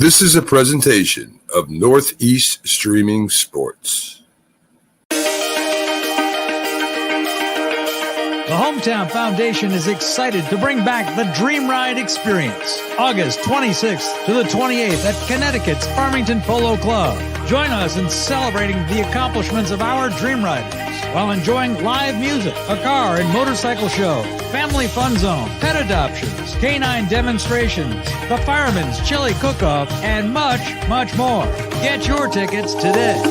This is a presentation of Northeast Streaming Sports. The Hometown Foundation is excited to bring back the Dream Ride experience, August 26th to the 28th at Connecticut's Farmington Polo Club. Join us in celebrating the accomplishments of our Dream Riders while enjoying live music, a car and motorcycle show, family fun zone, pet adoptions, canine demonstrations, the Fireman's Chili Cook-Off, and much, much more. Get your tickets today.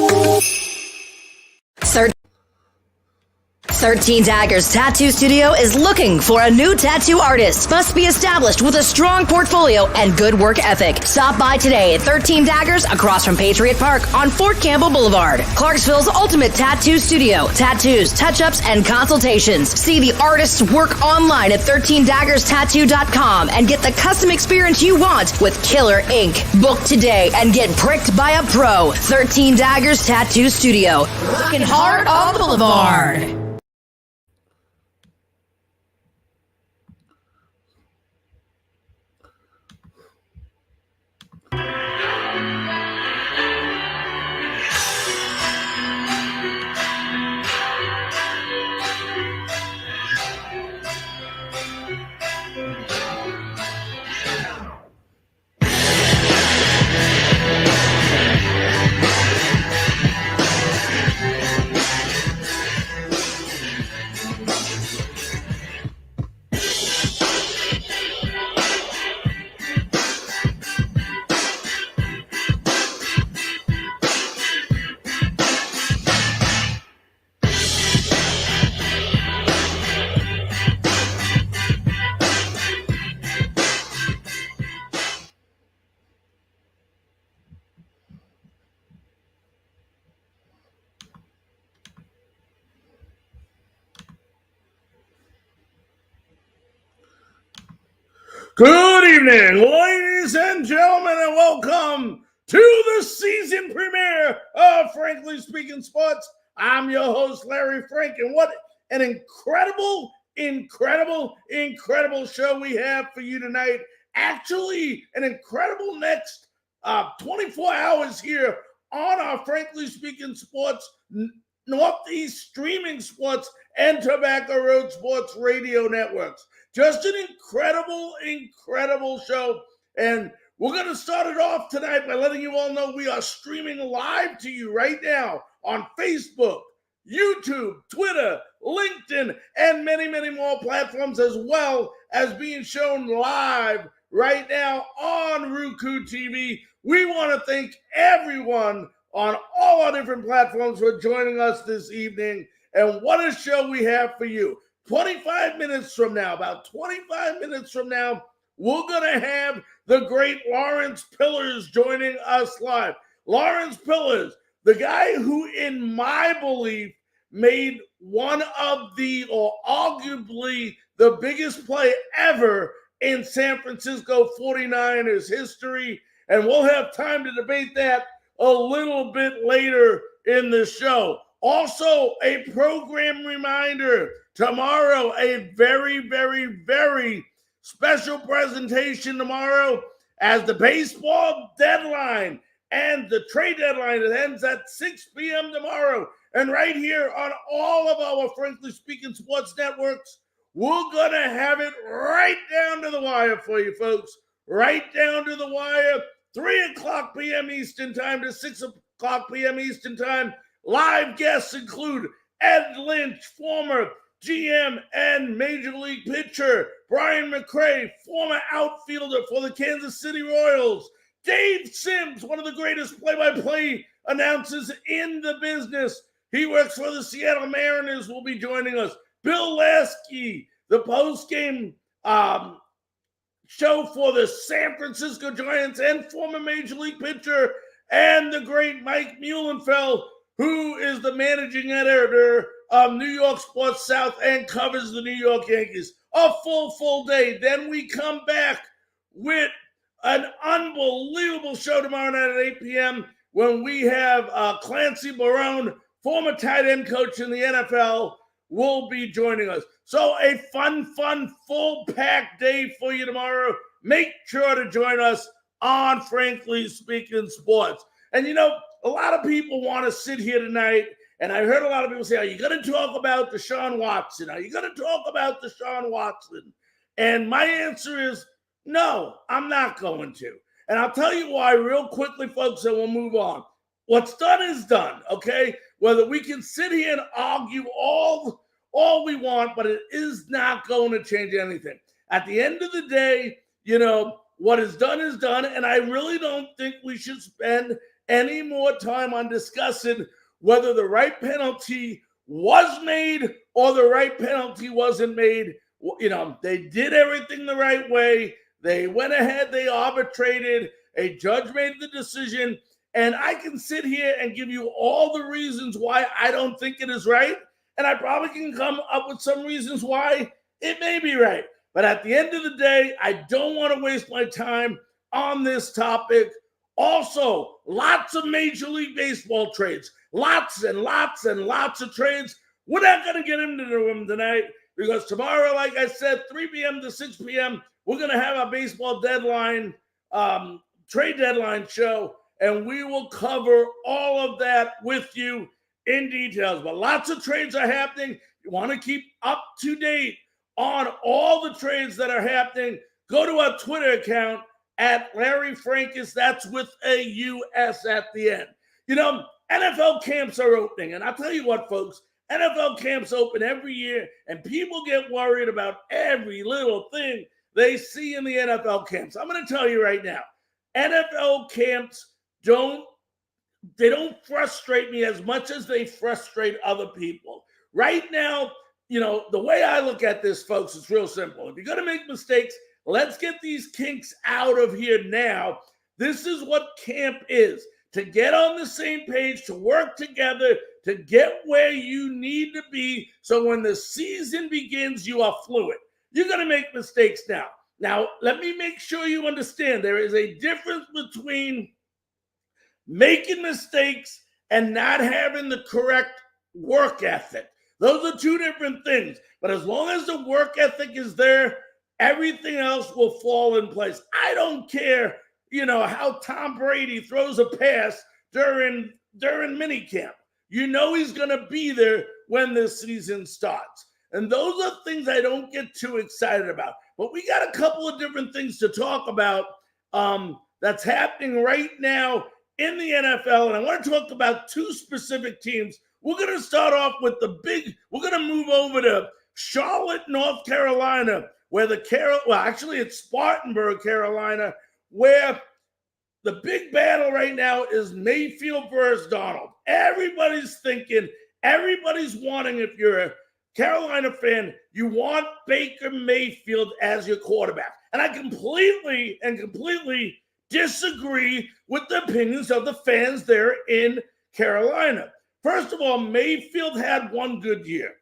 13 Daggers Tattoo Studio is looking for a new tattoo artist. Must be established with a strong portfolio and good work ethic. Stop by today at 13 Daggers across from Patriot Park on Fort Campbell Boulevard. Clarksville's ultimate tattoo studio. Tattoos, touch-ups, and consultations. See the artist's work online at 13daggerstattoo.com and get the custom experience you want with killer ink. Book today and get pricked by a pro. 13 Daggers Tattoo Studio. Working hard on the boulevard. Good evening, ladies and gentlemen, and welcome to the season premiere of Frankly Speaking Sports. I'm your host, Larry Frank, and what an incredible show we have for you tonight. Actually, an incredible next 24 hours here on our Frankly Speaking Sports, Northeast Streaming Sports, and Tobacco Road Sports radio networks. Just an incredible show. And we're going to start it off tonight by letting you all know we are streaming live to you right now on Facebook, YouTube, Twitter, LinkedIn, and many more platforms, as well as being shown live right now on Roku TV. We want to thank everyone on all our different platforms for joining us this evening. And what a show we have for you. 25 minutes from now, about 25 minutes from now, we're going to have the great Lawrence Pillars joining us live. Lawrence Pillars, the guy who, in my belief, made one of the, or arguably the biggest play ever in San Francisco 49ers history. And we'll have time to debate that a little bit later in the show. Also, a program reminder. Tomorrow, a very special presentation tomorrow as the baseball deadline and the trade deadline. It ends at 6 p.m. tomorrow. And right here on all of our Frankly Speaking Sports networks, we're going to have it right down to the wire for you folks. Right down to the wire. 3 o'clock p.m. Eastern Time to 6 o'clock p.m. Eastern Time. Live guests include Ed Lynch, former GM and Major League pitcher, Brian McRae, former outfielder for the Kansas City Royals, Dave Sims, one of the greatest play-by-play announcers in the business. He works for the Seattle Mariners, will be joining us. Bill Lasky, the post-game show for the San Francisco Giants and former Major League pitcher, and the great Mike Muhlenfeld, who is the managing editor of New York Sports South and covers the New York Yankees. A full day. Then we come back with an unbelievable show tomorrow night at 8 p.m. when we have Clancy Barone, former tight end coach in the NFL, will be joining us. So a fun, full-packed day for you tomorrow. Make sure to join us on Frankly Speaking Sports. And, you know, a lot of people want to sit here tonight, and I heard a lot of people say, are you going to talk about Deshaun Watson? Are you going to talk about Deshaun Watson? And my answer is no, I'm not going to. And I'll tell you why real quickly, folks, and we'll move on. What's done is done, okay? Whether we can sit here and argue all we want, but it is not going to change anything. At the end of the day, you know, what is done, and I really don't think we should spend any more time on discussing whether the right penalty was made or the right penalty wasn't made. You know, they did everything the right way. They went ahead, they arbitrated, a judge made the decision, and I can sit here and give you all the reasons why I don't think it is right, and I probably can come up with some reasons why it may be right. But at the end of the day, I don't want to waste my time on this topic. Also, lots of Major League Baseball trades, lots and lots and lots of trades. We're not going to get into them tonight because tomorrow, like I said, 3 p.m. to 6 p.m., we're going to have our baseball deadline, trade deadline show, and we will cover all of that with you in details. But lots of trades are happening. You want to keep up to date on all the trades that are happening. Go to our Twitter account at Larry Frankus. That's with a U-S at the end. You know, NFL camps are opening. And I'll tell you what, folks, NFL camps open every year, and people get worried about every little thing they see in the NFL camps. I'm going to tell you right now, NFL camps don't frustrate me as much as they frustrate other people. Right now, you know, the way I look at this, folks, is real simple. If you're going to make mistakes, let's get these kinks out of here now. This is what camp is, to get on the same page, to work together, to get where you need to be so when the season begins, you are fluid. You're going to make mistakes now. Now, let me make sure you understand there is a difference between making mistakes and not having the correct work ethic. Those are two different things. But as long as the work ethic is there, everything else will fall in place. I don't care, you know, how Tom Brady throws a pass during minicamp. You know he's going to be there when the season starts. And those are things I don't get too excited about. But we got a couple of different things to talk about that's happening right now in the NFL. And I want to talk about two specific teams. We're going to start off with we're going to move over to Charlotte, North Carolina, where it's Spartanburg, Carolina, where the big battle right now is Mayfield versus Donald. Everybody's wanting, if you're a Carolina fan, you want Baker Mayfield as your quarterback. And I completely disagree with the opinions of the fans there in Carolina. First of all, Mayfield had one good year.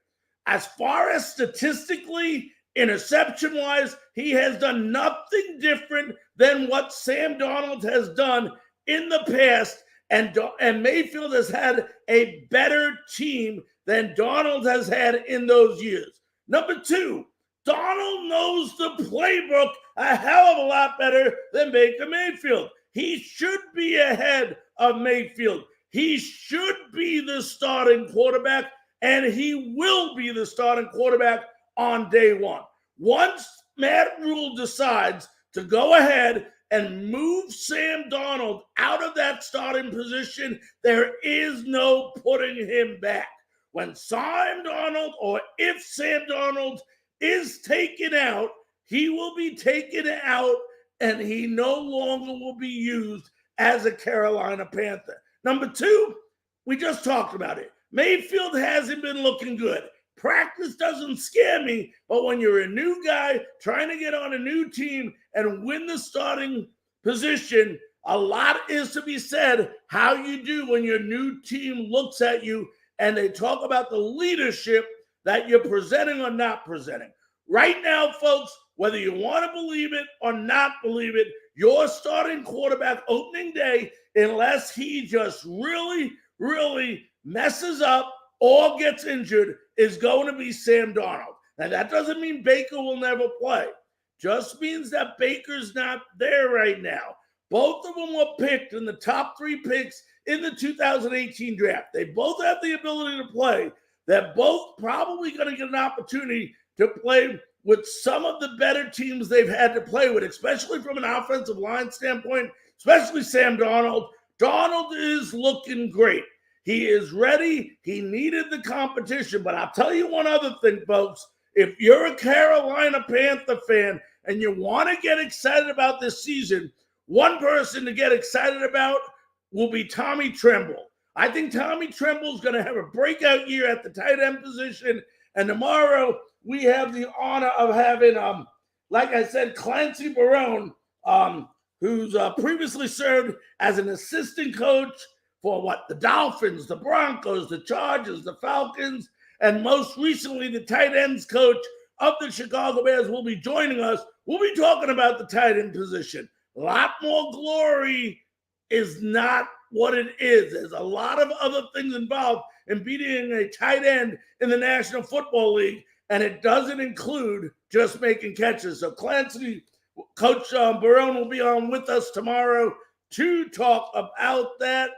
As far as statistically, interception-wise, he has done nothing different than what Sam Darnold has done in the past, and Mayfield has had a better team than Darnold has had in those years. Number two, Darnold knows the playbook a hell of a lot better than Baker Mayfield. He should be ahead of Mayfield. He should be the starting quarterback, and he will be the starting quarterback on day one. Once Matt Rule decides to go ahead and move Sam Darnold out of that starting position, there is no putting him back. When Sam Darnold, or if Sam Darnold is taken out, he will be taken out, and he no longer will be used as a Carolina Panther. Number two, we just talked about it. Mayfield hasn't been looking good. Practice doesn't scare me, but when you're a new guy trying to get on a new team and win the starting position, a lot is to be said how you do when your new team looks at you and they talk about the leadership that you're presenting or not presenting. Right now, folks, whether you want to believe it or not believe it, your starting quarterback opening day, unless he just really, really messes up or gets injured, is going to be Sam Darnold. Now, that doesn't mean Baker will never play. Just means that Baker's not there right now. Both of them were picked in the top 3 picks in the 2018 draft. They both have the ability to play. They're both probably going to get an opportunity to play with some of the better teams they've had to play with, especially from an offensive line standpoint, especially Sam Darnold. Darnold is looking great. He is ready. He needed the competition. But I'll tell you one other thing, folks. If you're a Carolina Panther fan and you want to get excited about this season, one person to get excited about will be Tommy Tremble. I think Tommy Tremble is going to have a breakout year at the tight end position. And tomorrow we have the honor of having, like I said, Clancy Barone, who's previously served as an assistant coach for the Dolphins, the Broncos, the Chargers, the Falcons, and most recently the tight ends coach of the Chicago Bears will be joining us. We'll be talking about the tight end position. A lot more glory is not what it is. There's a lot of other things involved in beating a tight end in the National Football League, and it doesn't include just making catches. So Clancy, Coach Barone will be on with us tomorrow to talk about that,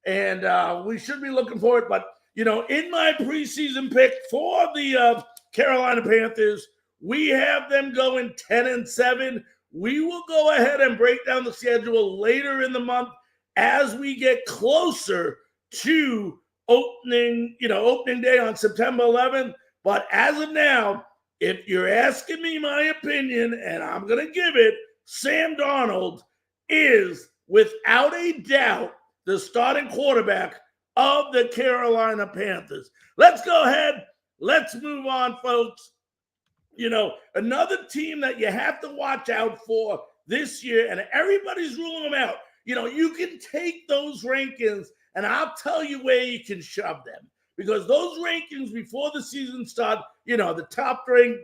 and we should be looking forward. But, in my preseason pick for the Carolina Panthers, we have them going 10-7. We will go ahead and break down the schedule later in the month as we get closer to opening day on September 11th. But as of now, if you're asking me my opinion, and I'm going to give it, Sam Darnold is without a doubt the starting quarterback of the Carolina Panthers. Let's go ahead. Let's move on, folks. Another team that you have to watch out for this year, and everybody's ruling them out. You can take those rankings, and I'll tell you where you can shove them. Because those rankings before the season starts, the top ranked,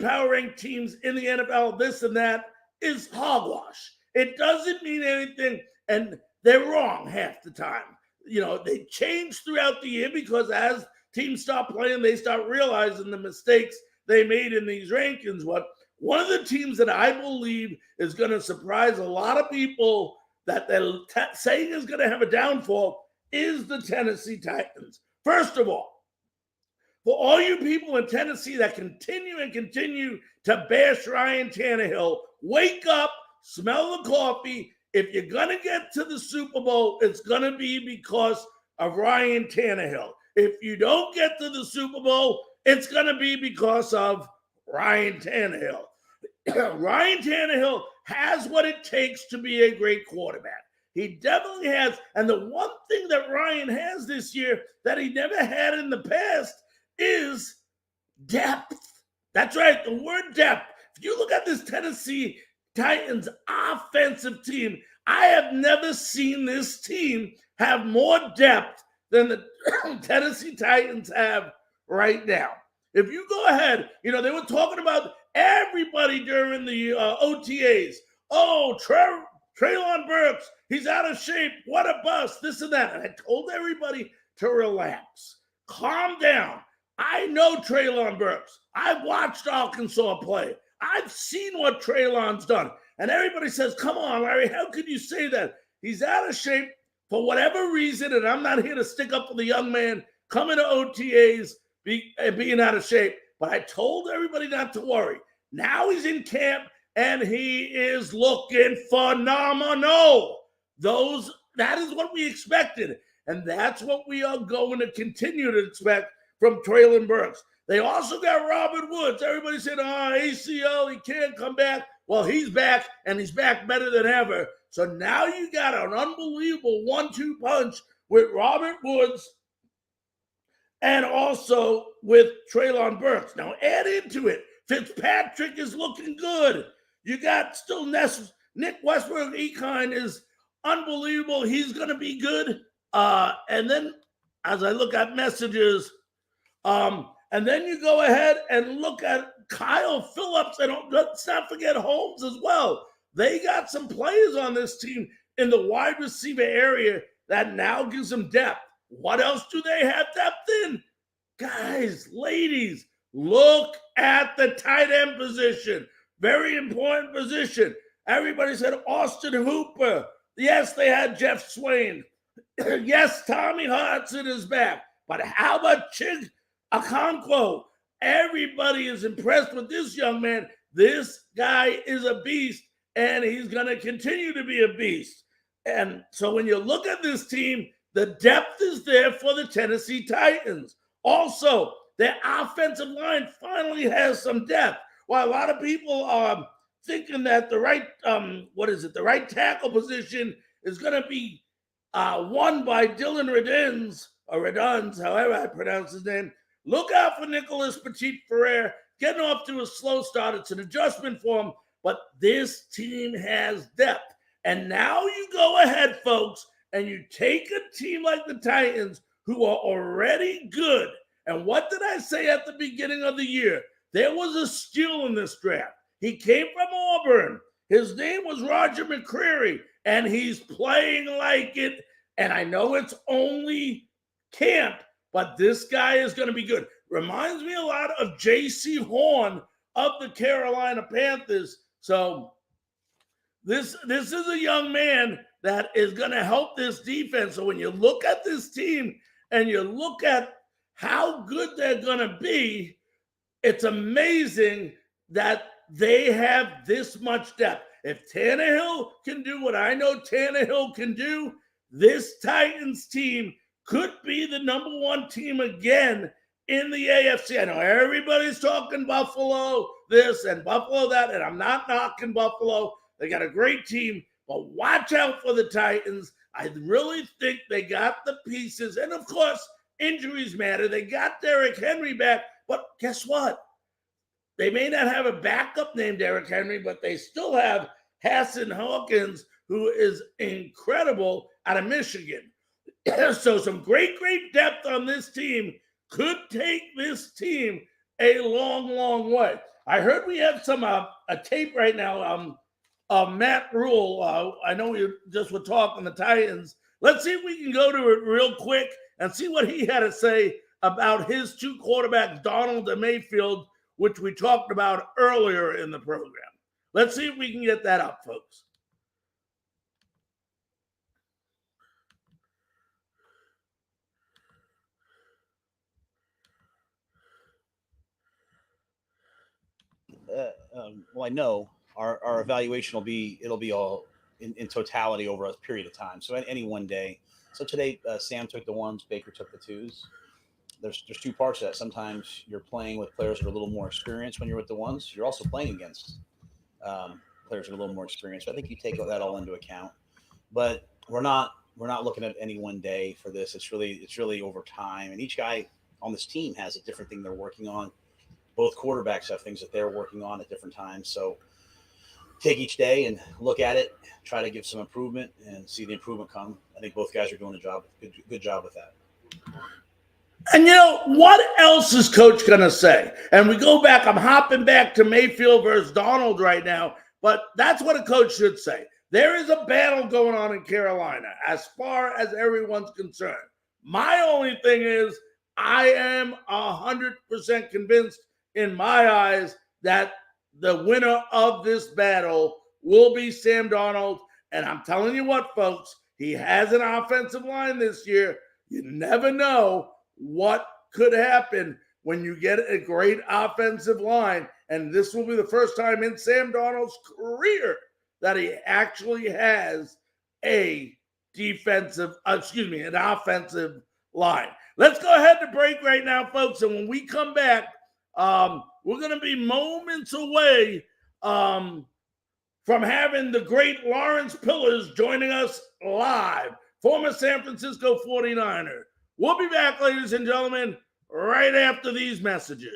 power ranked teams in the NFL, this and that, is hogwash. It doesn't mean anything, and they're wrong half the time. They change throughout the year because as teams start playing, they start realizing the mistakes they made in these rankings. One of the teams that I believe is going to surprise a lot of people that they're saying is going to have a downfall is the Tennessee Titans. First of all, for all you people in Tennessee that continue to bash Ryan Tannehill, wake up, smell the coffee. If you're going to get to the Super Bowl, it's going to be because of Ryan Tannehill. If you don't get to the Super Bowl, it's going to be because of Ryan Tannehill. Ryan Tannehill has what it takes to be a great quarterback. He definitely has. And the one thing that Ryan has this year that he never had in the past is depth. That's right, the word depth. If you look at this Tennessee Titans offensive team, I have never seen this team have more depth than the Tennessee Titans have right now. If you go ahead, they were talking about everybody during the OTAs. Oh, Treylon Burks, he's out of shape. What a bust, this and that. And I told everybody to relax. Calm down. I know Treylon Burks. I've watched Arkansas play. I've seen what Treylon's done. And everybody says, come on, Larry, how could you say that? He's out of shape for whatever reason, and I'm not here to stick up for the young man coming to OTAs being out of shape. But I told everybody not to worry. Now he's in camp, and he is looking phenomenal. That is what we expected, and that's what we are going to continue to expect from Treylon Burks. They also got Robert Woods. Everybody said, ACL, he can't come back. Well, he's back, and he's back better than ever. So now you got an unbelievable 1-2 punch with Robert Woods and also with Treylon Burks. Now add into it, Fitzpatrick is looking good. You got still Nick Westbrook-Ekine is unbelievable. He's going to be good. And then as I look at messages, and then you go ahead and look at Kyle Phillips, and let's not forget Holmes as well. They got some players on this team in the wide receiver area that now gives them depth. What else do they have depth in? Guys, ladies, look at the tight end position. Very important position. Everybody said Austin Hooper. Yes, they had Jeff Swain. Yes, Tommy Hudson is back. But how about Chig Okonkwo? Everybody is impressed with this young man. This guy is a beast, and he's going to continue to be a beast. And so when you look at this team, the depth is there for the Tennessee Titans. Also, their offensive line finally has some depth. While a lot of people are thinking that the right tackle position is going to be won by Dylan Reduns, however I pronounce his name. Look out for Nicholas Petit-Frere getting off to a slow start. It's an adjustment for him, but this team has depth. And now you go ahead, folks, and you take a team like the Titans, who are already good. And what did I say at the beginning of the year? There was a steal in this draft. He came from Auburn. His name was Roger McCreary, and he's playing like it. And I know it's only camp, but this guy is going to be good. Reminds me a lot of J.C. Horn of the Carolina Panthers. So this is a young man that is going to help this defense. So when you look at this team and you look at how good they're going to be, it's amazing that they have this much depth. If Tannehill can do what I know Tannehill can do, this Titans team could be the number one team again in the AFC. I know everybody's talking Buffalo this and Buffalo that, and I'm not knocking Buffalo. They got a great team, but watch out for the Titans. I really think they got the pieces. And, of course, injuries matter. They got Derrick Henry back, but guess what? They may not have a backup named Derrick Henry, but they still have Hassan Hawkins, who is incredible out of Michigan. So some great depth on this team could take this team a long, long way. I heard we have some a tape right now. Matt Rule, I know we just were talking the Titans. Let's see if we can go to it real quick and see what he had to say about his two quarterbacks, Donald and Mayfield, which we talked about earlier in the program. Let's see if we can get that up, folks. Well, I know our evaluation will be all in totality over a period of time. So any one day. So today, Sam took the ones, Baker took the twos. There's two parts to that. Sometimes you're playing with players that are a little more experienced when you're with the ones. You're also playing against players that are a little more experienced. So I think you take that all into account. But we're not looking at any one day for this. It's really over time. And each guy on this team has a different thing they're working on. Both quarterbacks have things that they're working on at different times. So take each day and look at it, try to give some improvement and see the improvement come. I think both guys are doing a good job with that. And what else is Coach going to say? And we go back, I'm hopping back to Mayfield versus Donald right now, but that's what a coach should say. There is a battle going on in Carolina as far as everyone's concerned. My only thing is I am 100% convinced in my eyes that the winner of this battle will be Sam Darnold. And I'm telling you what, folks, he has an offensive line this year. You never know what could happen when you get a great offensive line. And this will be the first time in Sam Darnold's career that he actually has an offensive line. Let's go ahead to break right now, folks. And when we come back, we're going to be moments away from having the great Lawrence Pillars joining us live, former San Francisco 49er. We'll be back, ladies and gentlemen, right after these messages.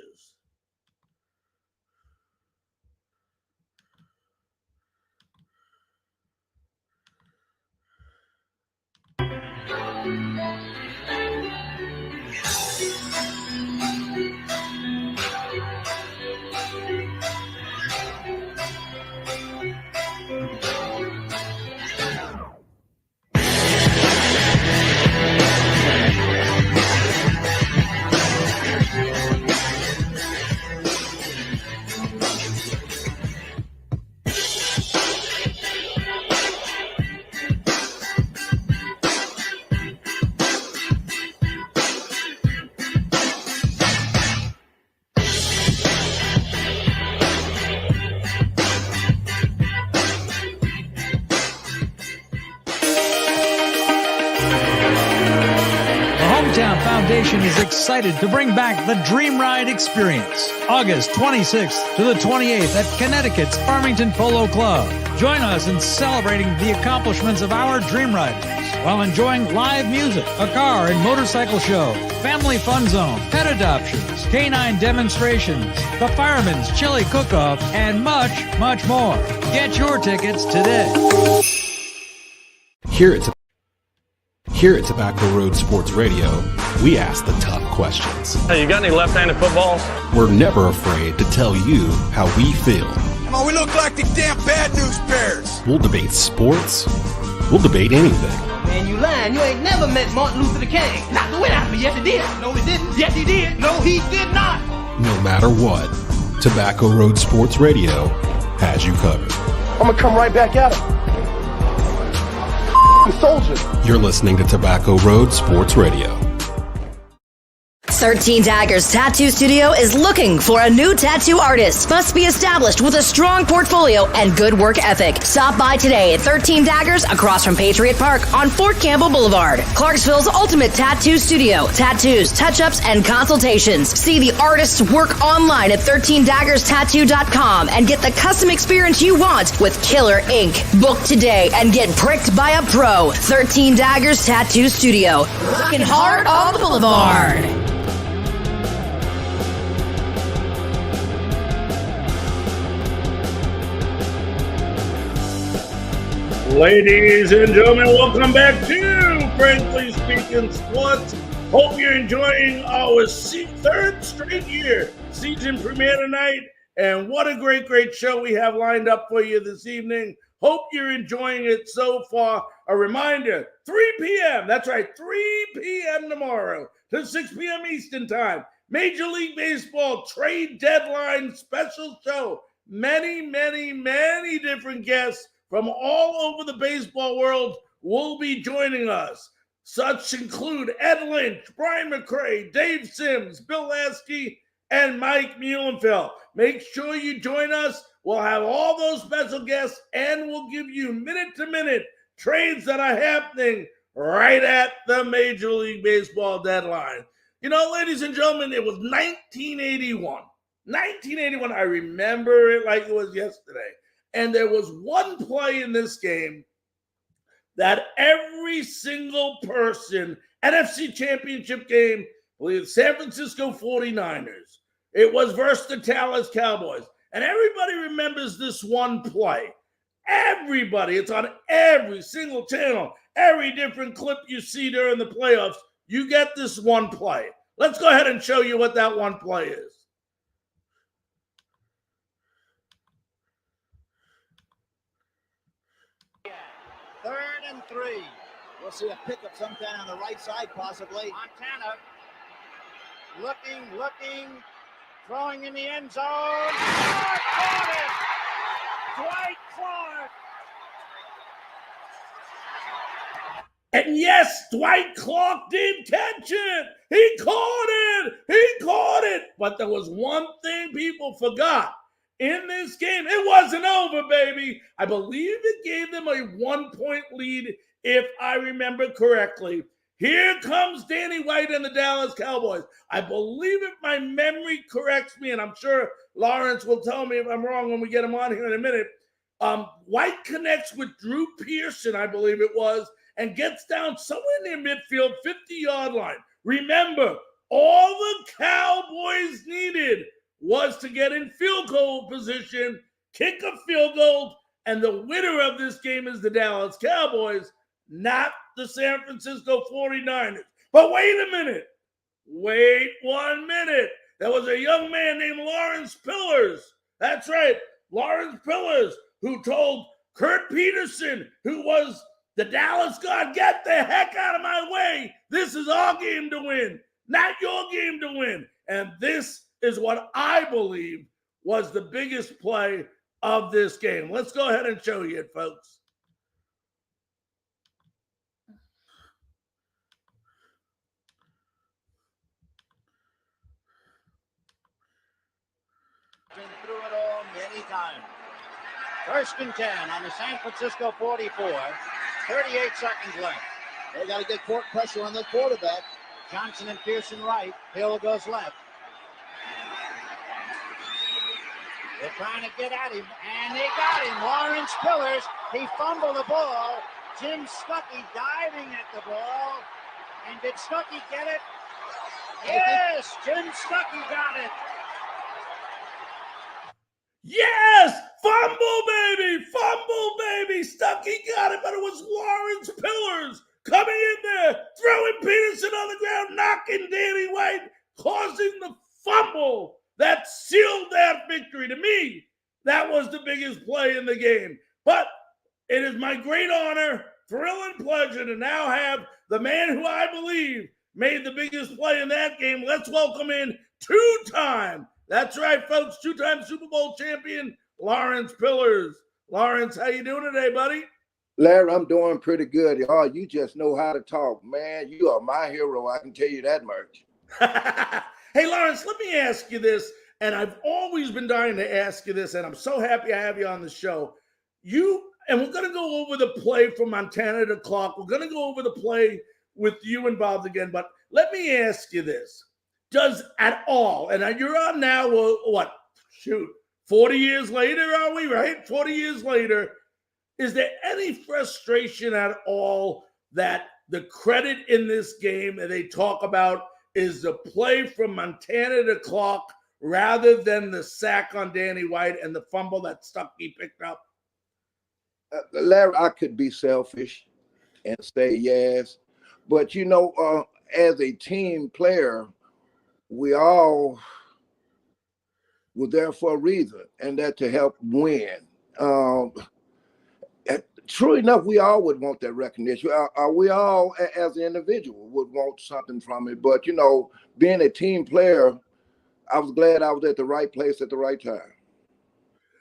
Hometown Foundation is excited to bring back the Dream Ride experience, August 26th to the 28th at Connecticut's Farmington Polo Club. Join us in celebrating the accomplishments of our Dream Riders while enjoying live music, a car and motorcycle show, family fun zone, pet adoptions, canine demonstrations, the Fireman's Chili Cook-Off, and much, much more. Get your tickets today. Here at Tobacco Road Sports Radio, we ask the tough questions. Hey, you got any left-handed footballs? We're never afraid to tell you how we feel. Come on, we look like the damn bad news bears. We'll debate sports. We'll debate anything. Man, you lying. You ain't never met Martin Luther King. Not the way out of me. Yes, he did. No, he didn't. Yes, he did. No, he did not. No matter what, Tobacco Road Sports Radio has you covered. I'm going to come right back at him. Soldier. You're listening to Tobacco Road Sports Radio. 13 Daggers Tattoo Studio is looking for a new tattoo artist. Must be established with a strong portfolio and good work ethic. Stop by today at 13 Daggers across from Patriot Park on Fort Campbell Boulevard. Clarksville's ultimate tattoo studio. Tattoos, touch-ups, and consultations. See the artist's work online at 13daggerstattoo.com and get the custom experience you want with killer ink. Book today and get pricked by a pro. 13 Daggers Tattoo Studio. Working hard on the boulevard. Ladies and gentlemen, welcome back to Frankly Speaking Sports. Hope you're enjoying our third straight year season premiere tonight. And what a great show we have lined up for you this evening. Hope you're enjoying it so far. A reminder, 3 p.m. That's right, 3 p.m. tomorrow to 6 p.m. Eastern Time. Major League Baseball trade deadline special show. Many different guests from all over the baseball world will be joining us. Such include Ed Lynch, Brian McRae, Dave Sims, Bill Lasky, and Mike Muhlenfeld. Make sure you join us. We'll have all those special guests, and we'll give you minute-to-minute trades that are happening right at the Major League Baseball deadline. You know, ladies and gentlemen, it was 1981. 1981, I remember it like it was yesterday. And there was one play in this game that every single person, NFC Championship game, I believe San Francisco 49ers, it was versus the Dallas Cowboys. And everybody remembers this one play. Everybody, it's on every single channel, every different clip you see during the playoffs, you get this one play. Let's go ahead and show you what that one play is. Third and 3. We'll see a pickup sometime on the right side, possibly. Montana looking, throwing in the end zone. Clark caught it! Dwight Clark! And yes, Dwight Clark did catch it. He caught it. But there was one thing people forgot. In this game, it wasn't over, baby. I believe it gave them a 1-point lead, if I remember correctly. Here comes Danny White and the Dallas Cowboys. I believe if my memory corrects me, and I'm sure Lawrence will tell me if I'm wrong when we get him on here in a minute. White connects with Drew Pearson, I believe it was, and gets down somewhere near midfield, 50-yard line. Remember, all the Cowboys needed was to get in field goal position, kick a field goal, and the winner of this game is the Dallas Cowboys, not the San Francisco 49ers. But wait a minute. Wait 1 minute. There was a young man named Lawrence Pillars. That's right, Lawrence Pillars, who told Kurt Peterson, who was the Dallas God, get the heck out of my way. This is our game to win, not your game to win. And this is what I believe was the biggest play of this game. Let's go ahead and show you it, folks. Been through it all many times. First and 10 on the San Francisco 44. 38 seconds left. They got to get court pressure on the quarterback. Johnson and Pearson right. Hill goes left. They're trying to get at him, and they got him. Lawrence Pillars, he fumbled the ball. Jim Stuckey diving at the ball. And did Stuckey get it? Yes, Jim Stuckey got it. Yes! Fumble, baby! Fumble, baby! Stuckey got it, but it was Lawrence Pillars coming in there, throwing Peterson on the ground, knocking Danny White, causing the fumble that sealed that victory. To me, that was the biggest play in the game. But it is my great honor, thrill, and pleasure to now have the man who I believe made the biggest play in that game. Let's welcome in two-time, that's right, folks, two-time Super Bowl champion, Lawrence Pillars. Lawrence, how you doing today, buddy? Larry, I'm doing pretty good. Oh, you just know how to talk, man. You are my hero. I can tell you that much. Hey, Lawrence, let me ask you this, and I've always been dying to ask you this, and I'm so happy I have you on the show. And we're going to go over the play from Montana to Clark. We're going to go over the play with you involved again, but let me ask you this. Does at all, and you're on now, 40 years later, are we, right? 40 years later, is there any frustration at all that the credit in this game that they talk about is the play from Montana to Clark rather than the sack on Danny White and the fumble that Stuckey picked up? Larry, I could be selfish and say yes, but as a team player, we all were there for a reason, and that to help win. True enough, we all would want that recognition. We all, as an individual, would want something from it. But, being a team player, I was glad I was at the right place at the right time.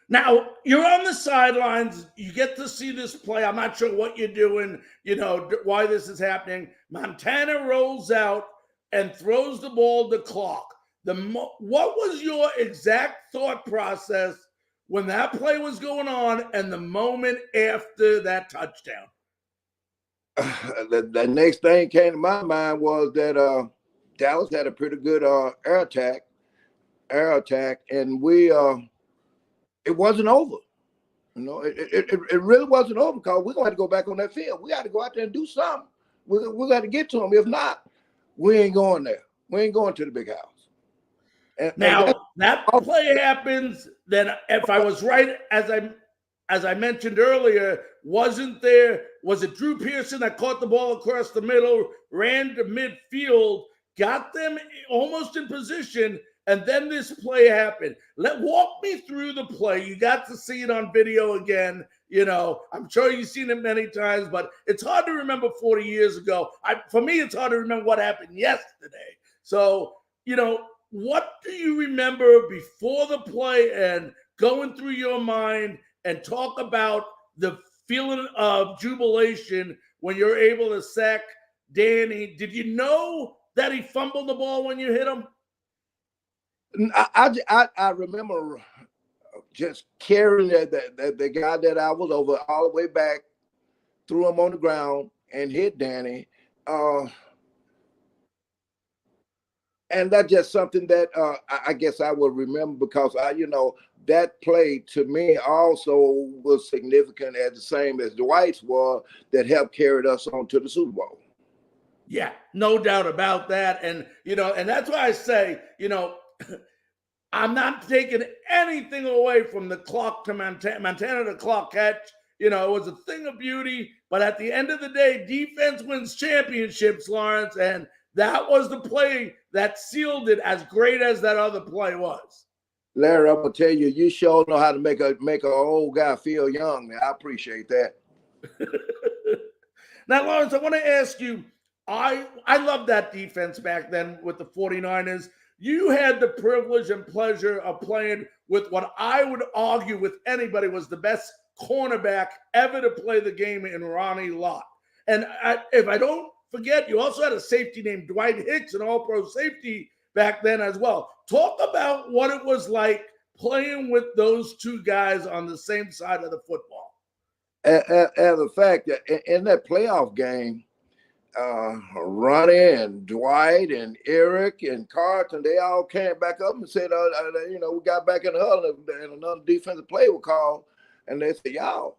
Now, you're on the sidelines. You get to see this play. I'm not sure what you're doing, why this is happening. Montana rolls out and throws the ball to Clark. What was your exact thought process when that play was going on and the moment after that touchdown? The next thing came to my mind was that Dallas had a pretty good air attack, and it wasn't over. It really wasn't over because we're going to have to go back on that field. We got to go out there and do something. We got to get to them. If not, we ain't going there. We ain't going to the big house. That play happens. Then, if I was right, as I mentioned earlier, was it Drew Pearson that caught the ball across the middle, ran to midfield, got them almost in position, and then this play happened? Walk me through the play. You got to see it on video again. I'm sure you've seen it many times, but it's hard to remember 40 years ago. For me, it's hard to remember what happened yesterday. So, what do you remember before the play and going through your mind, and talk about the feeling of jubilation when you're able to sack Danny? Did you know that he fumbled the ball when you hit him? I remember just carrying the guy that I was over all the way back, threw him on the ground and hit Danny. And that's just something that I guess I will remember because that play to me also was significant as the same as Dwight's was that helped carry us on to the Super Bowl. Yeah, no doubt about that. And, and that's why I say, I'm not taking anything away from the Clark to Montana to Clark catch. It was a thing of beauty. But at the end of the day, defense wins championships, Lawrence. And that was the play that sealed it, as great as that other play was. Larry, I'm gonna tell you, you sure know how to make an old guy feel young. Man, I appreciate that. Now, Lawrence, I want to ask you, I love that defense back then with the 49ers. You had the privilege and pleasure of playing with what I would argue with anybody was the best cornerback ever to play the game in Ronnie Lott. And if I don't forget, you also had a safety named Dwight Hicks, an all-pro safety back then as well. Talk about what it was like playing with those two guys on the same side of the football. As a fact, in that playoff game, Ronnie and Dwight and Eric and Carlton, they all came back up and said, we got back in the huddle and another defensive play was called. And they said, y'all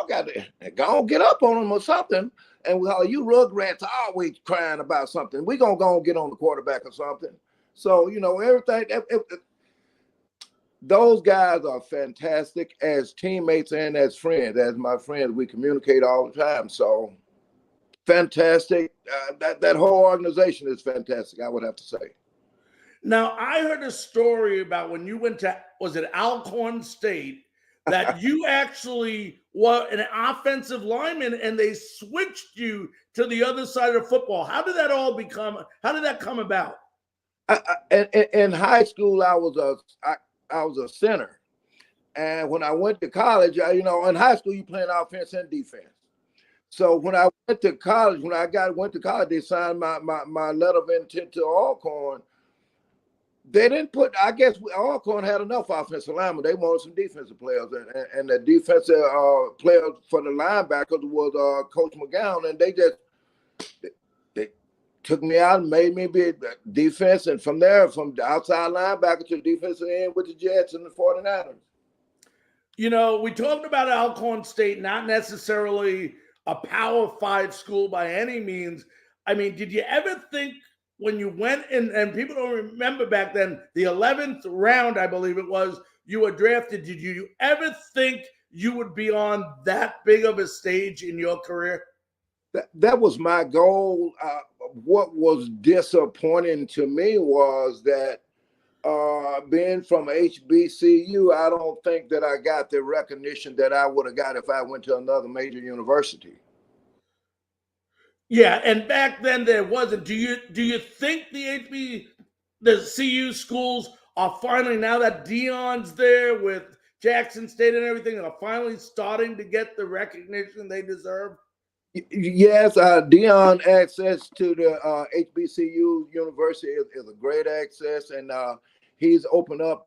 got to go and get up on them or something. And you rugrats always crying about something. We're going to go and get on the quarterback or something. So, everything. Those guys are fantastic as teammates and as friends. As my friends, we communicate all the time. So, fantastic. That whole organization is fantastic, I would have to say. Now, I heard a story about when you went to, was it Alcorn State, that you actually were an offensive lineman and they switched you to the other side of football. How did that come about? In high school, I was a center. And when I went to college, in high school, you playing offense and defense. So when I went to college, went to college, they signed my letter of intent to Alcorn. They didn't put, I guess Alcorn had enough offensive linemen. They wanted some defensive players. And the defensive player for the linebackers was Coach McGowan. And they took me out and made me be defense. And from there, from the outside linebacker to the defensive end with the Jets and the 49ers. We talked about Alcorn State, not necessarily a Power 5 school by any means. I mean, did you ever think when you went in, and people don't remember back then, the 11th round, I believe it was, you were drafted. Did you ever think you would be on that big of a stage in your career? That was my goal. What was disappointing to me was that being from HBCU, I don't think that I got the recognition that I would have got if I went to another major university. Yeah, and back then there wasn't. Do you think the CU schools are finally, now that Dion's there with Jackson State and everything, are finally starting to get the recognition they deserve? Yes, Dion access to the HBCU university is a great access, and he's opened up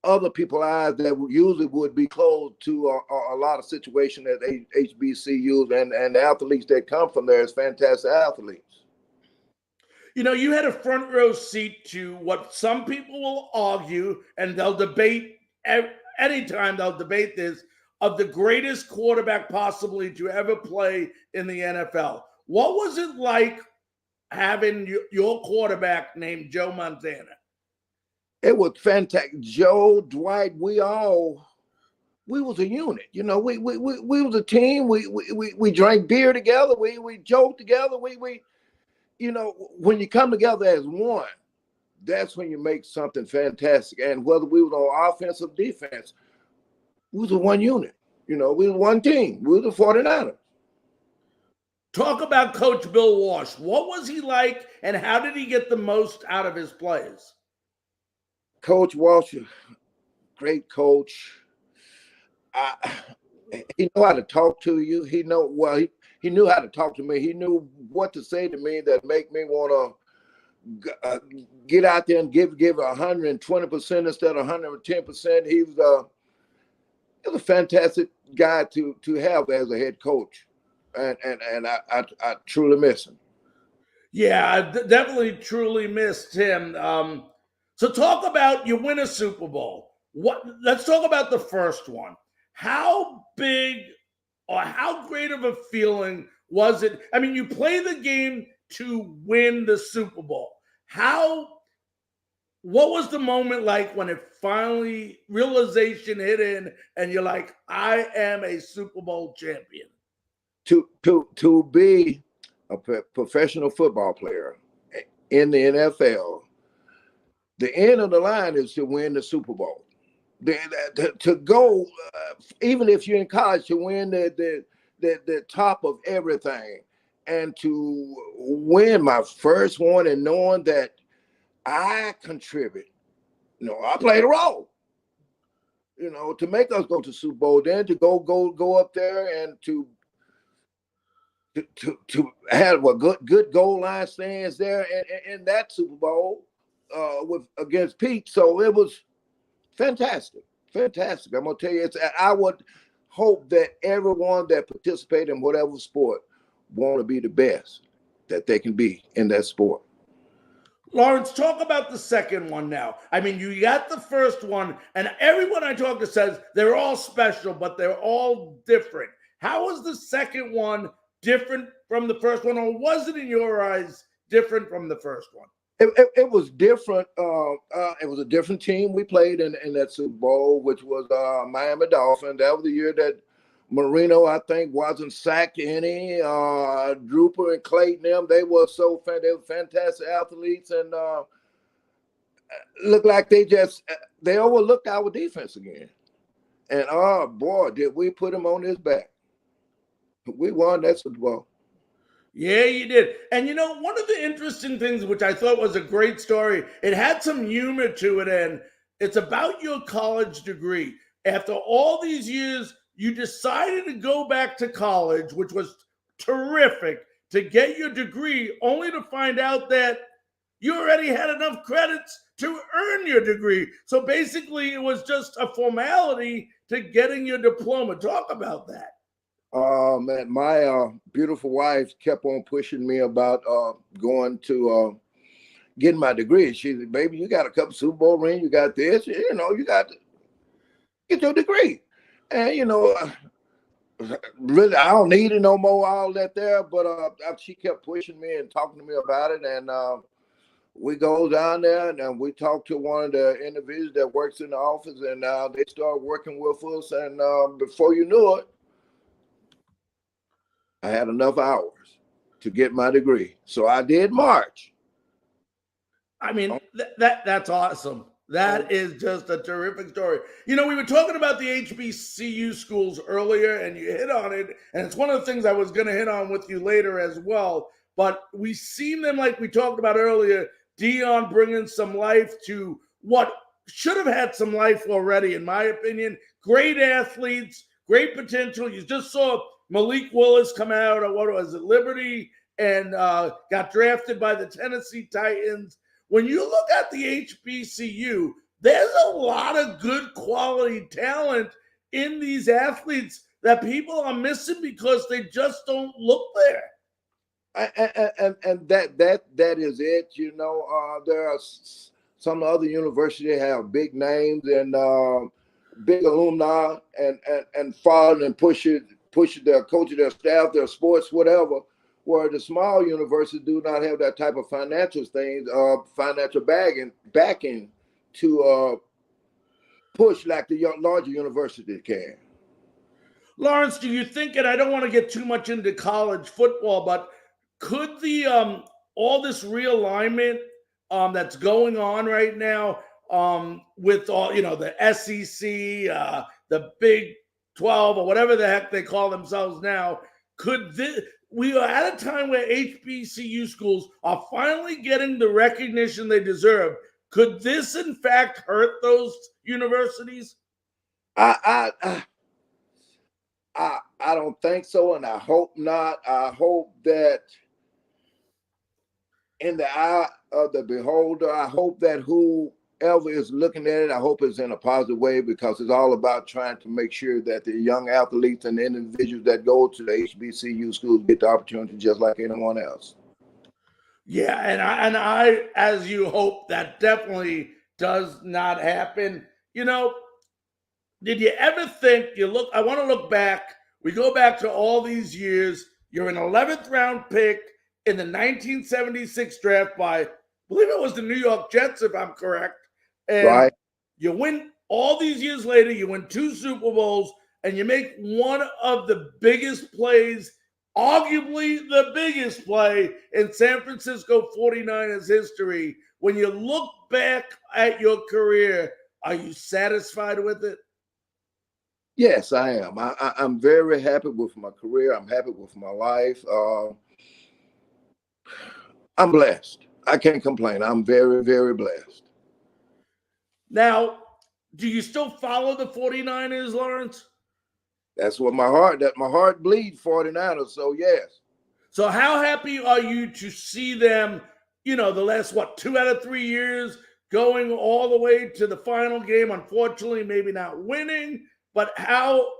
other people's eyes that usually would be closed to a lot of situations at HBCUs, and the athletes that come from there is fantastic athletes. You had a front row seat to what some people will argue, and they'll debate anytime they'll debate this, of the greatest quarterback possibly to ever play in the NFL. What was it like having your quarterback named Joe Montana? It was fantastic. Joe, Dwight, we was a unit. We was a team. We drank beer together. We joked together. When you come together as one, that's when you make something fantastic. And whether we was on offense or defense, we was a one unit. We was one team. We was the 49ers. Talk about Coach Bill Walsh. What was he like, and how did he get the most out of his players? Coach Walsh, great coach. He knew how to talk to you. He knew how to talk to me. He knew what to say to me that make me want to get out there and give 120% instead of 110%. He was a fantastic guy to have as a head coach, and I truly miss him. Yeah, I definitely truly missed him. So talk about, you win a Super Bowl. Let's talk about the first one. How big or how great of a feeling was it? I mean, you play the game to win the Super Bowl. What was the moment like when it finally, realization hit in and you're like, I am a Super Bowl champion? To be a professional football player in the NFL, the end of the line is to win the Super Bowl. To go, even if you're in college, to win the top of everything, and to win my first one and knowing that I contribute. I played a role. To make us go to Super Bowl, then to go up there and to have a good goal line stands there in that Super Bowl against Pete. So it was fantastic. I'm gonna tell you, I would hope that everyone that participated in whatever sport want to be the best. that they can be in that sport. Lawrence, talk about the second one now. I mean, you got the first one, and everyone I talk to says they're all special, but they're all different. How was the second one different from the first one, or was it, in your eyes, different from the first one? It was different. It was a different team we played in that Super Bowl, which was Miami Dolphins. That was the year that Marino, I think, wasn't sacked any. Drooper and Clayton, they were they were fantastic athletes, and looked like they overlooked our defense again. And oh boy, did we put them on his back. We won that Super Bowl. Yeah, you did. And one of the interesting things, which I thought was a great story, it had some humor to it, and it's about your college degree. After all these years, you decided to go back to college, which was terrific, to get your degree, only to find out that you already had enough credits to earn your degree. So basically, it was just a formality to getting your diploma. Talk about that. Man, my beautiful wife kept on pushing me about going to getting my degree. She said, "Baby, you got a couple Super Bowl rings. You got this. You got to get your degree." And really, I don't need it no more. All that there, but she kept pushing me and talking to me about it, and we go down there and we talk to one of the individuals that works in the office, and they start working with us, and before you knew it, I had enough hours to get my degree. So I did March. I mean, that's awesome. That is just a terrific story. We were talking about the HBCU schools earlier, and you hit on it. And it's one of the things I was going to hit on with you later as well. But we seen them, like we talked about earlier, Deion bringing some life to what should have had some life already, in my opinion. Great athletes, great potential. You just saw Malik Willis come out of, what was it, Liberty, and got drafted by the Tennessee Titans. When you look at the HBCU, there's a lot of good quality talent in these athletes that people are missing because they just don't look there. And that is it. There are some other universities that have big names and big alumni and follow and push their coach, their staff, their sports, whatever, where the small universities do not have that type of financial things, financial backing to push like the larger universities can. Lawrence, do you think, and I don't want to get too much into college football, but could the all this realignment that's going on right now with all the SEC, the Big 12, or whatever the heck they call themselves now, we are at a time where HBCU schools are finally getting the recognition they deserve. Could this, in fact, hurt those universities? I don't think so, and I hope not. I hope that in the eye of the beholder, I hope that whoever is looking at it, I hope it's in a positive way, because it's all about trying to make sure that the young athletes and the individuals that go to the HBCU schools get the opportunity just like anyone else. Yeah, and I, as you hope, that definitely does not happen. Did you ever think, I want to look back, we go back to all these years, you're an 11th round pick in the 1976 draft by, I believe it was the New York Jets, if I'm correct. And right. You win all these years later, you win 2 Super Bowls, and you make one of the biggest plays, arguably the biggest play in San Francisco 49ers history. When you look back at your career, are you satisfied with it? Yes, I am. I'm very happy with my career. I'm happy with my life. I'm blessed. I can't complain. I'm very, very blessed. Now, do you still follow the 49ers, Lawrence? That's what my heart bleeds 49ers, so yes. So how happy are you to see them, the last, 2 out of 3 years going all the way to the final game? Unfortunately, maybe not winning, but how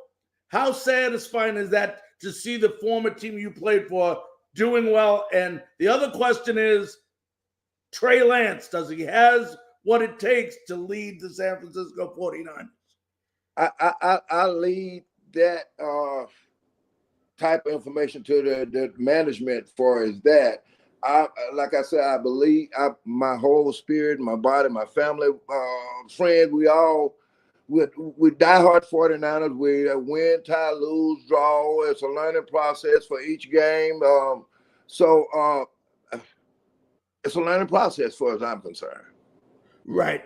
satisfying is that to see the former team you played for doing well. And the other question is, Trey Lance, does he has what it takes to lead the San Francisco 49ers? I lead that type of information to the management for is that. Like I said, I believe my whole spirit, my body, my family, friends, we diehard 49ers. We win, tie, lose, draw. It's a learning process for each game. So it's a learning process for as I'm concerned. Right.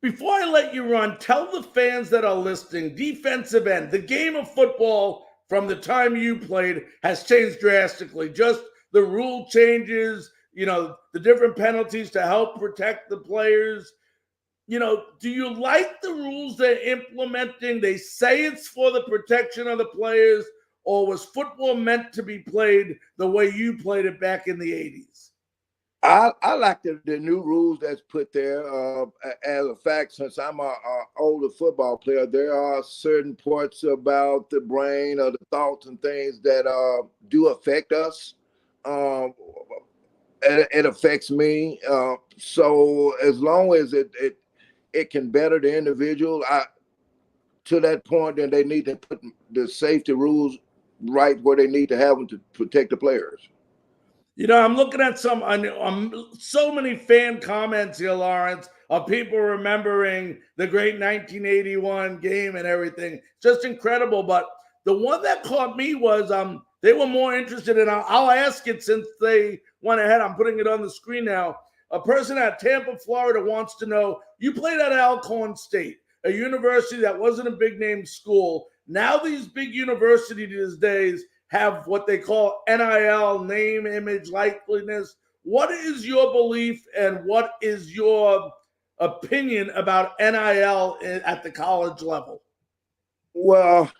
Before I let you run, tell the fans that are listening, defensive end, the game of football from the time you played has changed drastically. Just the rule changes, the different penalties to help protect the players. Do you like the rules they're implementing? They say it's for the protection of the players, or was football meant to be played the way you played it back in the 80s? I like the new rules that's put there. As a fact, since I'm an older football player, there are certain parts about the brain or the thoughts and things that do affect us. It affects me. So as long as it can better the individual, to that point, then they need to put the safety rules right where they need to have them to protect the players. I'm looking at so many fan comments here, Lawrence, of people remembering the great 1981 game and everything. Just incredible. But the one that caught me was they were more interested in, I'll ask it since they went ahead. I'm putting it on the screen now. A person at Tampa, Florida wants to know, you played at Alcorn State, a university that wasn't a big name school. Now these big universities these days have what they call NIL, name, image, likeliness. What is your belief and what is your opinion about NIL at the college level? Well,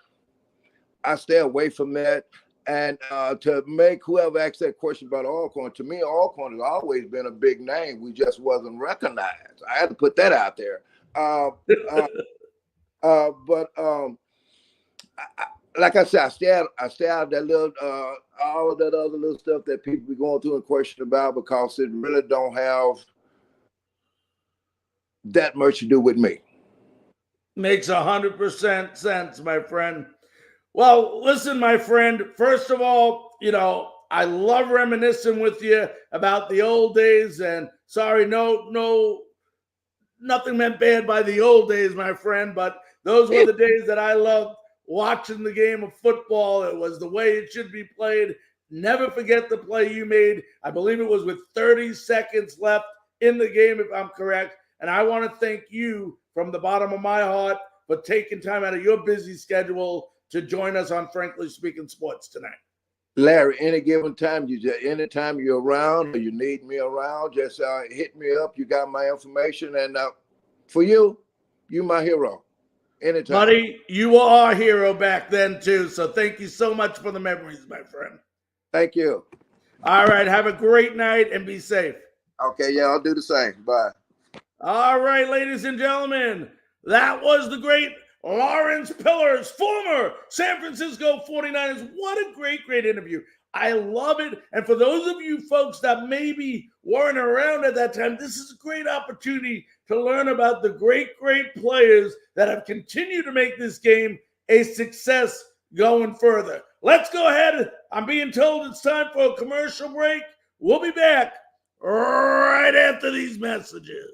I stay away from that. And to make whoever asked that question about Alcorn, to me, Alcorn has always been a big name. We just wasn't recognized. I had to put that out there. Like I said, I stay out of that little, all of that other little stuff that people be going through and question about, because it really don't have that much to do with me. Makes 100% sense, my friend. Well, listen, my friend, first of all, I love reminiscing with you about the old days, and sorry, nothing meant bad by the old days, my friend, but those were the days that I loved watching the game of football. It was the way it should be played. Never forget the play you made. I believe it was with 30 seconds left in the game, if I'm correct. And I want to thank you from the bottom of my heart for taking time out of your busy schedule to join us on Frankly Speaking Sports tonight. Larry, anytime you're around or you need me around, just hit me up. You got my information. And for you my hero. Anytime. Buddy, you were our hero back then, too. So thank you so much for the memories, my friend. Thank you. All right. Have a great night and be safe. Okay. Yeah, I'll do the same. Bye. All right, ladies and gentlemen, that was the great Lawrence Pillars, former San Francisco 49ers. What a great interview. I love it. And for those of you folks that maybe weren't around at that time, this is a great opportunity to learn about the great players that have continued to make this game a success going further. Let's go ahead. I'm being told it's time for a commercial break. We'll be back right after these messages.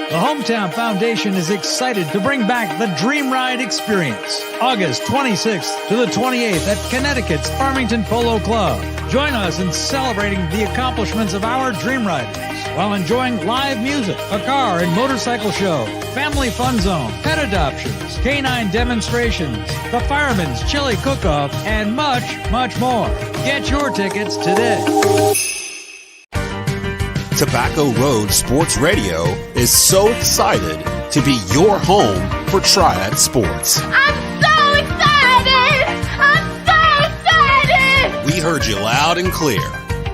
The Hometown Foundation is excited to bring back the Dream Ride experience, August 26th to the 28th at Connecticut's Farmington Polo Club. Join us in celebrating the accomplishments of our Dream Riders while enjoying live music, a car and motorcycle show, family fun zone, pet adoptions, canine demonstrations, the Fireman's Chili Cook-Off, and much more. Get your tickets today. Tobacco Road Sports Radio is so excited to be your home for Triad Sports. I'm so excited! I'm so excited! We heard you loud and clear.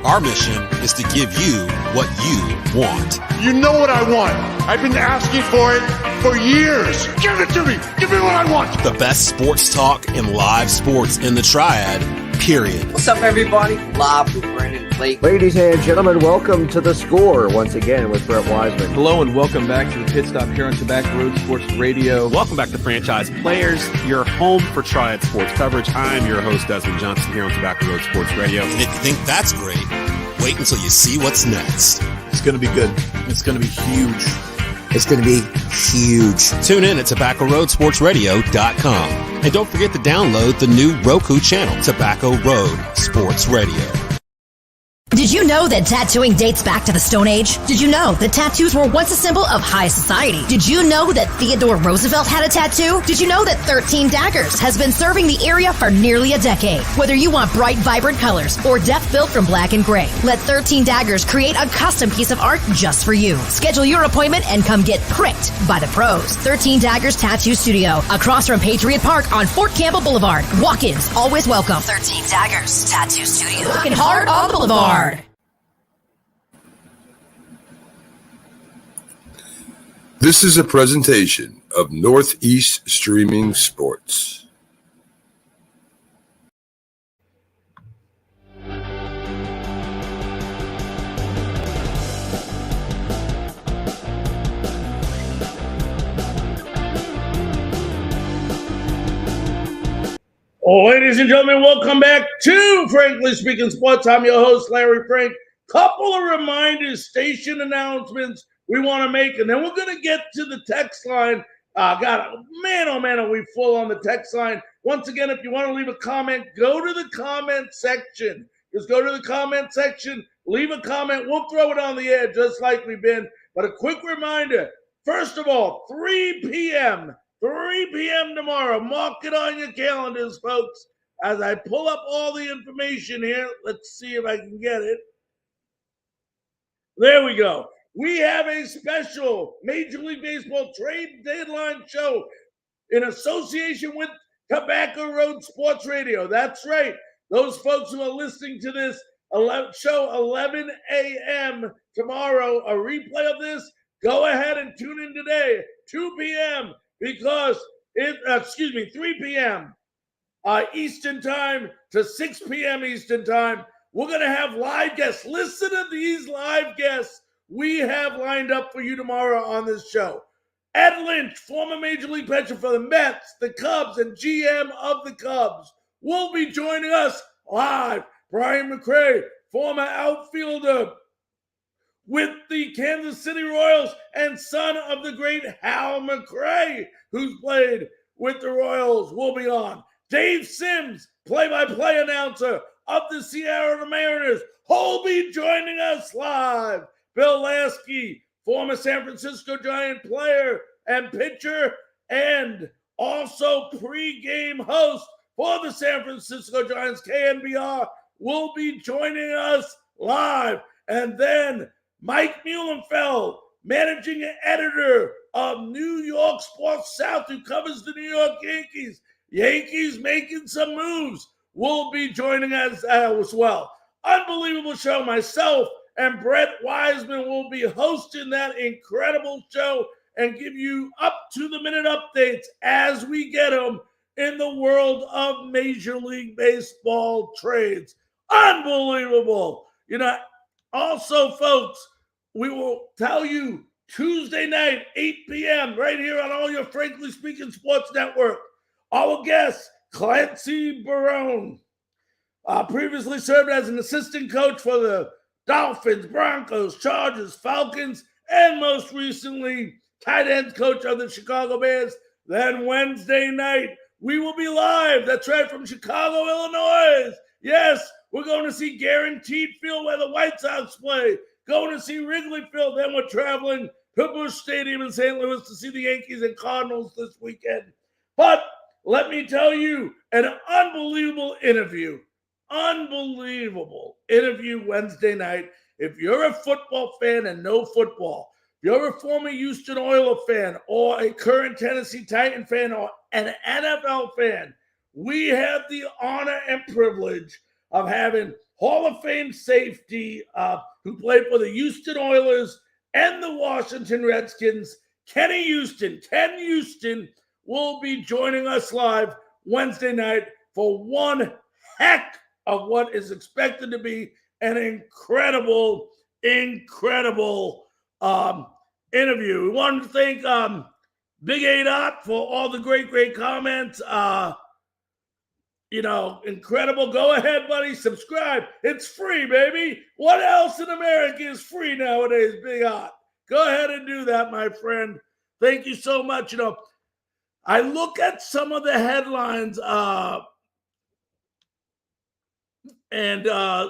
Our mission is to give you what you want. You know what I want. I've been asking for it for years. Give it to me. Give me what I want. The best sports talk and live sports in the Triad, period. What's up, everybody? Live with Brandon Blake. Ladies and gentlemen, welcome to The Score once again with Brett Wiseman. Hello and welcome back to the Pit Stop here on Tobacco Road Sports Radio. Welcome back to Franchise Players, your home for Triad sports coverage. I'm your host, Desmond Johnson, here on Tobacco Road Sports Radio. And if you think that's great, wait until you see what's next. It's going to be good. It's going to be huge. It's going to be huge. Tune in at tobaccoroadsportsradio.com. And don't forget to download the new Roku channel, Tobacco Road Sports Radio. Did you know that tattooing dates back to the Stone Age? Did you know that tattoos were once a symbol of high society? Did you know that Theodore Roosevelt had a tattoo? Did you know that 13 Daggers has been serving the area for nearly a decade? Whether you want bright, vibrant colors or depth built from black and gray, let 13 Daggers create a custom piece of art just for you. Schedule your appointment and come get pricked by the pros. 13 Daggers Tattoo Studio, across from Patriot Park on Fort Campbell Boulevard. Walk-ins always welcome. 13 Daggers Tattoo Studio. Working hard on the boulevard. This is a presentation of Northeast Streaming Sports. Ladies and gentlemen, welcome back to Frankly Speaking Sports. I'm your host, Larry Frank. Couple of reminders, station announcements we want to make, and then we're going to get to the text line. Man, are we full on the text line. Once again, if you want to leave a comment, go to the comment section. Just go to the comment section, leave a comment. We'll throw it on the air just like we've been. But a quick reminder, first of all, 3 p.m. tomorrow. Mark it on your calendars, folks. As I pull up all the information here, let's see if I can get it. There we go. We have a special Major League Baseball trade deadline show in association with Tobacco Road Sports Radio. That's right. Those folks who are listening to this show 11 a.m. tomorrow, a replay of this, go ahead and tune in today, 2 p.m. because 3 p.m. Eastern time to 6 p.m. Eastern time. We're going to have live guests. Listen to these live guests we have lined up for you tomorrow on this show. Ed Lynch, former Major League pitcher for the Mets, the Cubs, and GM of the Cubs, will be joining us live. Brian McRae, former outfielder with the Kansas City Royals and son of the great Hal McRae, who's played with the Royals, will be on. Dave Sims, play-by-play announcer of the Seattle Mariners, will be joining us live. Bill Lasky, former San Francisco Giant player and pitcher, and also pre-game host for the San Francisco Giants, KNBR, will be joining us live. And then Mike Muhlenfeld, managing editor of New York Sports South, who covers the New York Yankees. Yankees making some moves, will be joining us as well. Unbelievable show. Myself and Brett Wiseman will be hosting that incredible show and give you up-to-the-minute updates as we get them in the world of Major League Baseball trades. Unbelievable. Also, folks, we will tell you Tuesday night, 8 p.m., right here on all your Frankly Speaking Sports Network. Our guest, Clancy Barone, previously served as an assistant coach for the Dolphins, Broncos, Chargers, Falcons, and most recently, tight end coach of the Chicago Bears. Then Wednesday night, we will be live. That's right, from Chicago, Illinois. Yes, we're going to see Guaranteed Field where the White Sox play. Going to see Wrigley Field. Then we're traveling to Busch Stadium in St. Louis to see the Yankees and Cardinals this weekend. But let me tell you, an unbelievable interview Wednesday night. If you're a football fan and know football, if you're a former Houston Oilers fan or a current Tennessee Titan fan or an NFL fan, we have the honor and privilege of having Hall of Fame safety who played for the Houston Oilers and the Washington Redskins, Ken Houston will be joining us live Wednesday night for one heck of what is expected to be an incredible interview. We want to thank Big A Dot for all the great comments. Incredible. Go ahead, buddy. Subscribe. It's free, baby. What else in America is free nowadays, Big Dot? Go ahead and do that, my friend. Thank you so much. I look at some of the headlines and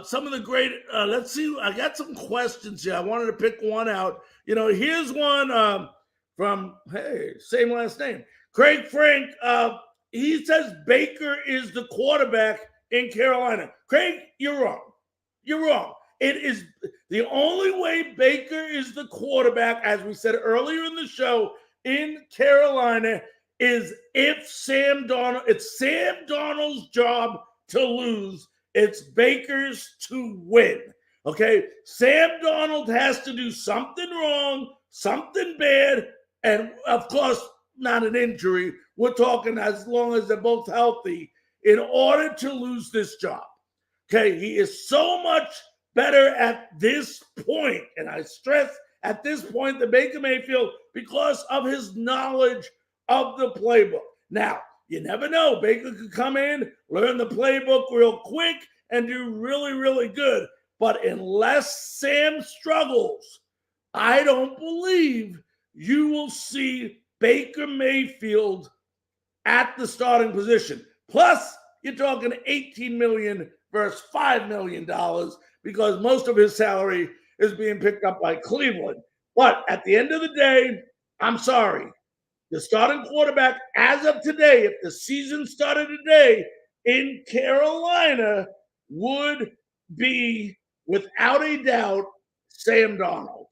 some of the great, let's see, I got some questions here. I wanted to pick one out. Here's one from, same last name, Craig Frank. He says Baker is the quarterback in Carolina. Craig, you're wrong. You're wrong. It is the only way Baker is the quarterback, as we said earlier in the show, in Carolina is if it's Sam Darnold's job to lose. It's Baker's to win. Okay? Sam Darnold has to do something wrong, something bad, and of course, not an injury. We're talking as long as they're both healthy in order to lose this job. Okay? He is so much better at this point, and I stress at this point than Baker Mayfield because of his knowledge of the playbook. Now, you never know. Baker could come in, learn the playbook real quick, and do really, really good. But unless Sam struggles, I don't believe you will see Baker Mayfield at the starting position. Plus, you're talking $18 million versus $5 million because most of his salary is being picked up by Cleveland. But at the end of the day, I'm sorry. The starting quarterback as of today, if the season started today in Carolina, would be, without a doubt, Sam Darnold.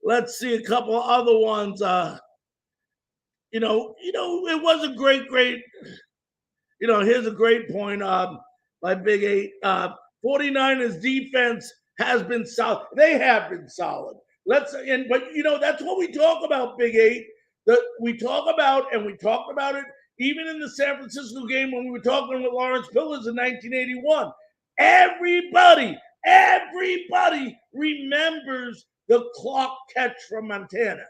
Let's see a couple other ones. It was a great. Here's a great point by Big 8. 49ers defense has been solid. They have been solid. But that's what we talk about, Big 8. We talked about it even in the San Francisco game when we were talking with Lawrence Pillars in 1981. Everybody remembers the clock catch from Montana.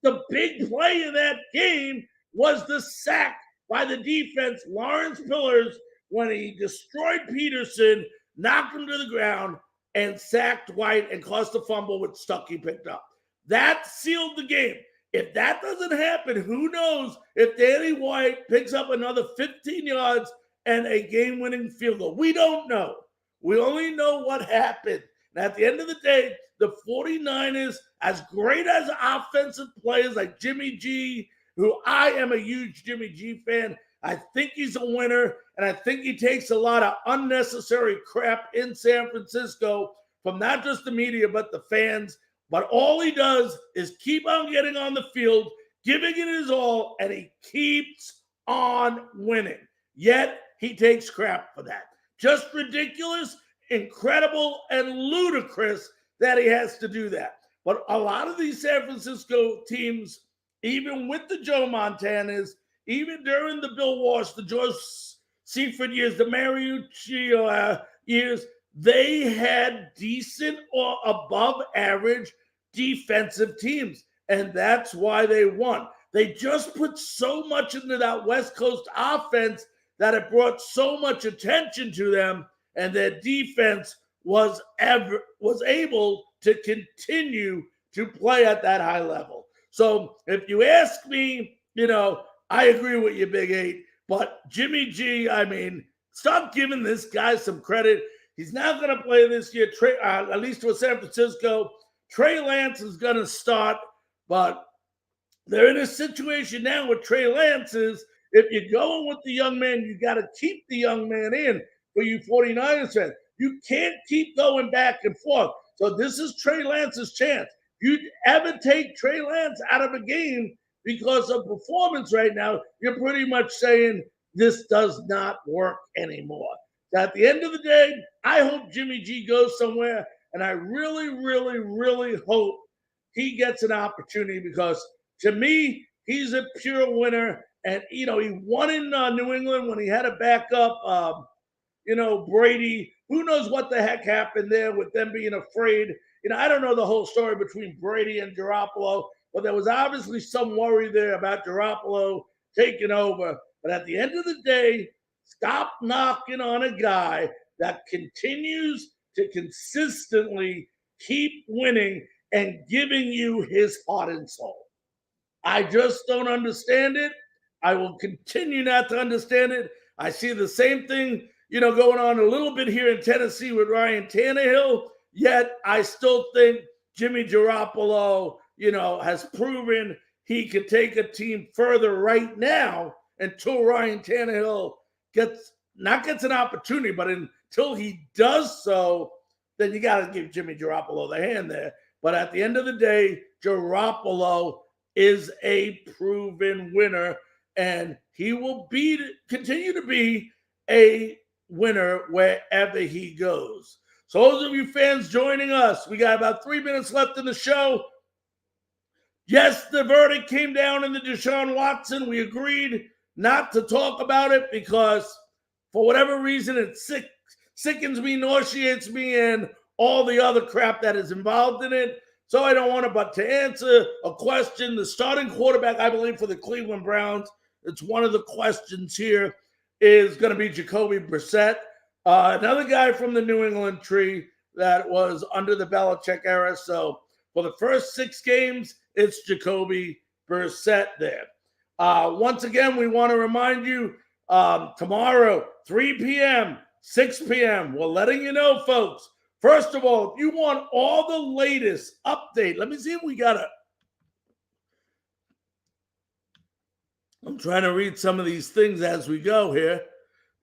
The big play in that game was the sack by the defense, Lawrence Pillars, when he destroyed Peterson, knocked him to the ground, and sacked White and caused a fumble with Stuckey picked up. That sealed the game. If that doesn't happen, who knows if Danny White picks up another 15 yards and a game-winning field goal. We don't know. We only know what happened. And at the end of the day, the 49ers, as great as offensive players like Jimmy G, who I am a huge Jimmy G fan, I think he's a winner, and I think he takes a lot of unnecessary crap in San Francisco from not just the media, but the fans. But all he does is keep on getting on the field, giving it his all, and he keeps on winning. Yet, he takes crap for that. Just ridiculous, incredible, and ludicrous that he has to do that. But a lot of these San Francisco teams, even with the Joe Montanas, even during the Bill Walsh, the George Seifert years, the Mariucci years, they had decent or above average defensive teams. And that's why they won. They just put so much into that West Coast offense that it brought so much attention to them, and their defense was able to continue to play at that high level. So if you ask me, I agree with you, Big 8. But Jimmy G, stop giving this guy some credit. He's not going to play this year, at least with San Francisco. Trey Lance is going to start, but they're in a situation now with Trey Lance is, if you're going with the young man, you got to keep the young man in for you 49ers fans. You can't keep going back and forth. So this is Trey Lance's chance. You ever take Trey Lance out of a game because of performance right now, you're pretty much saying this does not work anymore. So at the end of the day, I hope Jimmy G goes somewhere, and I really, really, really hope he gets an opportunity because to me, he's a pure winner. And, he won in New England when he had a backup, Brady. Who knows what the heck happened there with them being afraid. I don't know the whole story between Brady and Garoppolo, but there was obviously some worry there about Garoppolo taking over. But at the end of the day, stop knocking on a guy that continues to consistently keep winning and giving you his heart and soul. I just don't understand it. I will continue not to understand it. I see the same thing, going on a little bit here in Tennessee with Ryan Tannehill, yet I still think Jimmy Garoppolo, has proven he could take a team further right now until Ryan Tannehill gets an opportunity, but until he does so, then you got to give Jimmy Garoppolo the hand there. But at the end of the day, Garoppolo is a proven winner, and he will continue to be a winner wherever he goes. So those of you fans joining us, we got about 3 minutes left in the show. Yes, the verdict came down in the Deshaun Watson. We agreed not to talk about it because for whatever reason, it sickens me, nauseates me, and all the other crap that is involved in it. So I don't want to, but to answer a question, the starting quarterback, I believe, for the Cleveland Browns, it's one of the questions here, is going to be Jacoby Brissett. Another guy from the New England tree that was under the Belichick era. So for the first 6 games, it's Jacoby Brissett there. Once again, we want to remind you, tomorrow, 3 p.m., 6 p.m., we're letting you know, folks. First of all, if you want all the latest update, let me see if we got it. I'm trying to read some of these things as we go here.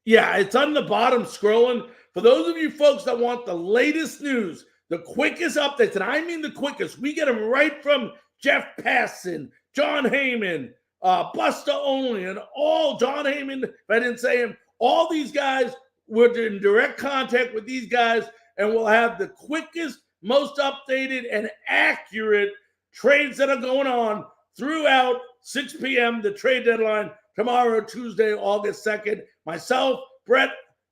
Yeah, it's on the bottom scrolling. For those of you folks that want the latest news, the quickest updates, and I mean the quickest, we get them right from Jeff Passan, John Heyman, Buster Olney, and all John Heyman, if I didn't say him, all these guys were in direct contact with these guys, and we'll have the quickest, most updated, and accurate trades that are going on throughout 6 p.m., the trade deadline, tomorrow, Tuesday, August 2nd. Myself, Brett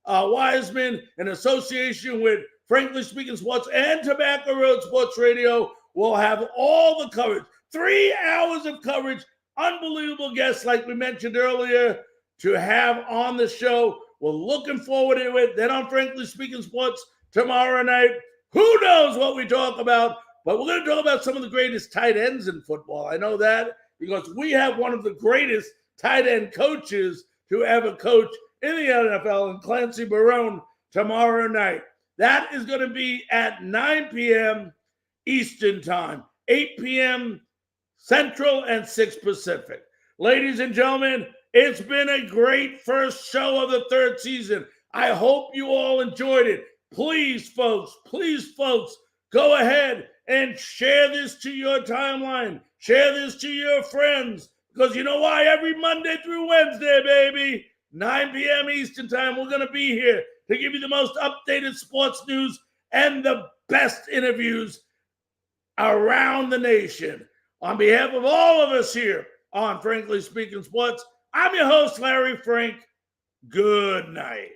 Wiseman, in association with Frankly Speaking Sports and Tobacco Road Sports Radio, will have all the coverage. 3 hours of coverage, unbelievable guests, like we mentioned earlier, to have on the show. We're looking forward to it. Then on Frankly Speaking Sports tomorrow night, who knows what we talk about, but we're going to talk about some of the greatest tight ends in football. I know that because we have one of the greatest tight end coaches to ever coach in the NFL, and Clancy Barone, tomorrow night. That is going to be at 9 p.m. Eastern Time, 8 p.m. Central, and 6 Pacific. Ladies and gentlemen, it's been a great first show of the 3rd season. I hope you all enjoyed it. Please, folks, go ahead and share this to your timeline. Share this to your friends. Because you know why? Every Monday through Wednesday, baby, 9 p.m. Eastern Time, we're going to be here to give you the most updated sports news and the best interviews around the nation. On behalf of all of us here on Frankly Speaking Sports, I'm your host, Larry Frank. Good night.